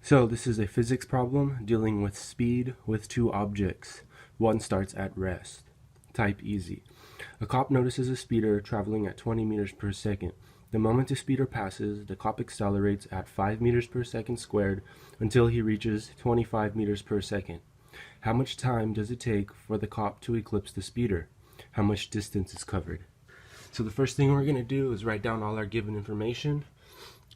So this is a physics problem dealing with speed with two objects. One starts at rest. Type easy. A cop notices a speeder traveling at 20 meters per second. The moment the speeder passes, the cop accelerates at 5 meters per second squared until he reaches 25 meters per second. How much time does it take for the cop to eclipse the speeder? How much distance is covered? So the first thing we're going to do is write down all our given information.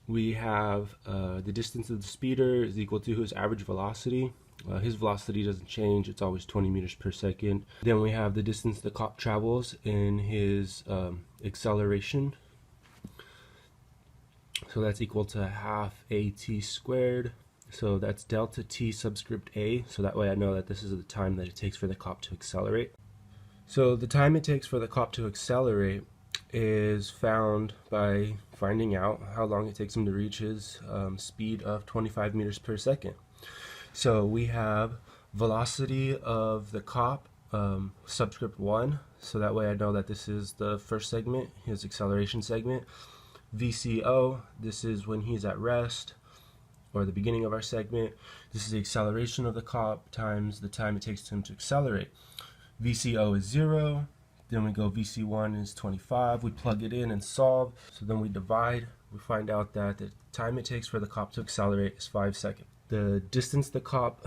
We have the distance of the speeder is equal to his average velocity. His velocity doesn't change, it's always 20 meters per second. Then we have the distance the cop travels in his acceleration. So that's equal to half at squared. So that's delta t subscript a. So that way I know that this is the time that it takes for the cop to accelerate. So the time it takes for the cop to accelerate is found by finding out how long it takes him to reach his speed of 25 meters per second. So we have velocity of the cop, subscript 1, so that way I know that this is the first segment, his acceleration segment. VCO, this is when he's at rest, or the beginning of our segment. This is the acceleration of the cop times the time it takes him to accelerate. VCO is 0. Then we go VC1 is 25, we plug it in and solve. So then we divide, we find out that the time it takes for the cop to accelerate is 5 seconds. The distance the cop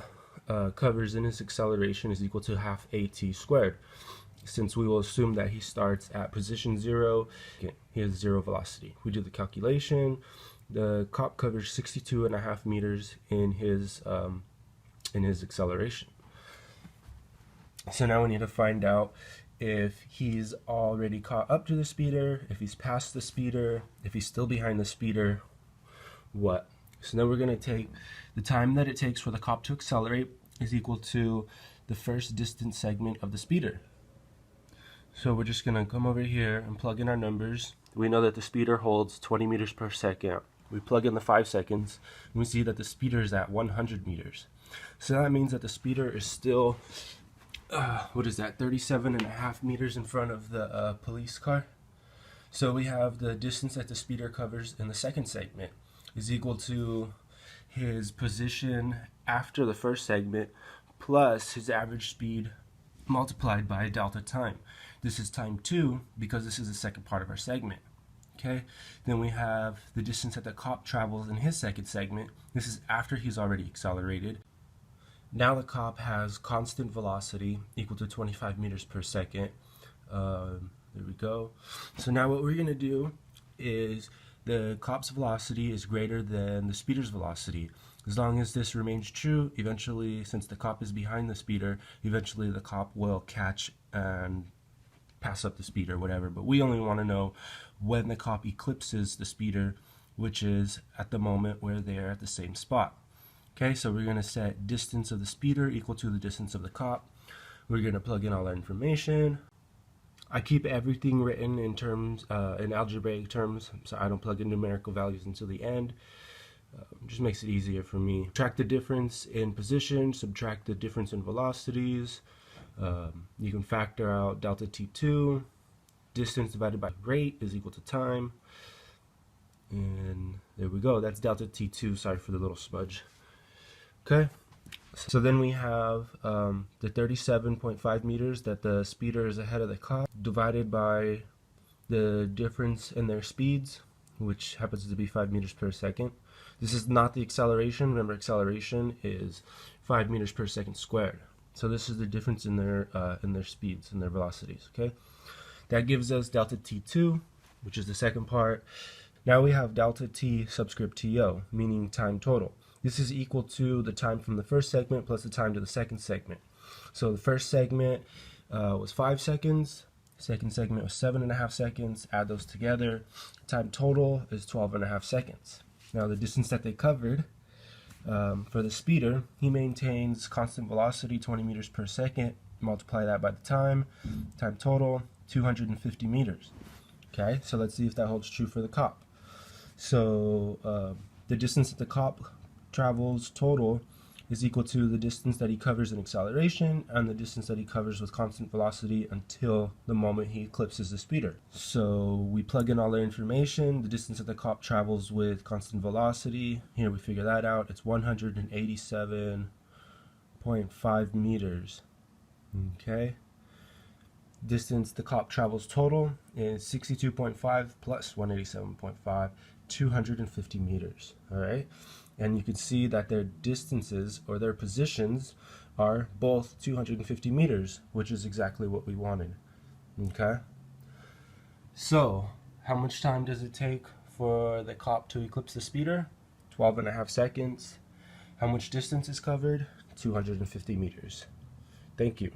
covers in his acceleration is equal to half at squared. Since we will assume that he starts at position 0, he has 0 velocity. We do the calculation. The cop covers 62.5 meters in his acceleration. So now we need to find out if he's already caught up to the speeder, if he's past the speeder, if he's still behind the speeder, what? So then we're going to take the time that it takes for the cop to accelerate is equal to the first distance segment of the speeder. So we're just going to come over here and plug in our numbers. We know that the speeder holds 20 meters per second. We plug in the 5 seconds, and we see that the speeder is at 100 meters. So that means that the speeder is still 37.5 meters in front of the police car. So we have the distance that the speeder covers in the second segment is equal to his position after the first segment plus his average speed multiplied by delta time. This is time 2 because this is the second part of our segment. Okay, then we have the distance that the cop travels in his second segment. This is after he's already accelerated. Now the cop has constant velocity equal to 25 meters per second. There we go. So now what we're going to do is the cop's velocity is greater than the speeder's velocity. As long as this remains true, eventually, since the cop is behind the speeder, eventually the cop will catch and pass up the speeder, whatever. But we only want to know when the cop eclipses the speeder, which is at the moment where they're at the same spot. Okay, so we're going to set distance of the speeder equal to the distance of the cop. We're going to plug in all our information. I keep everything written in terms, in algebraic terms, so I don't plug in numerical values until the end. Just makes it easier for me. Subtract the difference in position, subtract the difference in velocities. You can factor out delta t2. Distance divided by rate is equal to time. And there we go. That's delta t2. Sorry for the little smudge. Okay, so then we have the 37.5 meters that the speeder is ahead of the cop divided by the difference in their speeds, which happens to be 5 meters per second. This is not the acceleration. Remember, acceleration is 5 meters per second squared. So this is the difference in their speeds and their velocities. Okay, that gives us delta t2, which is the second part. Now we have delta t subscript to, meaning time total. This is equal to the time from the first segment plus the time to the second segment. So the first segment was 5 seconds. Second segment was 7.5 seconds. Add those together. Time total is 12.5 seconds. Now the distance that they covered for the speeder, he maintains constant velocity 20 meters per second. Multiply that by the time. Time total 250 meters. Okay, so let's see if that holds true for the cop. So the distance that the cop travels total is equal to the distance that he covers in acceleration and the distance that he covers with constant velocity until the moment he eclipses the speeder. So we plug in all the information, the distance that the cop travels with constant velocity. Here we figure that out. It's 187.5 meters. Okay. Distance the cop travels total is 62.5 plus 187.5, 250 meters. All right. And you can see that their distances or their positions are both 250 meters, which is exactly what we wanted. Okay. So how much time does it take for the cop to eclipse the speeder? 12.5 seconds. How much distance is covered? 250 meters. Thank you.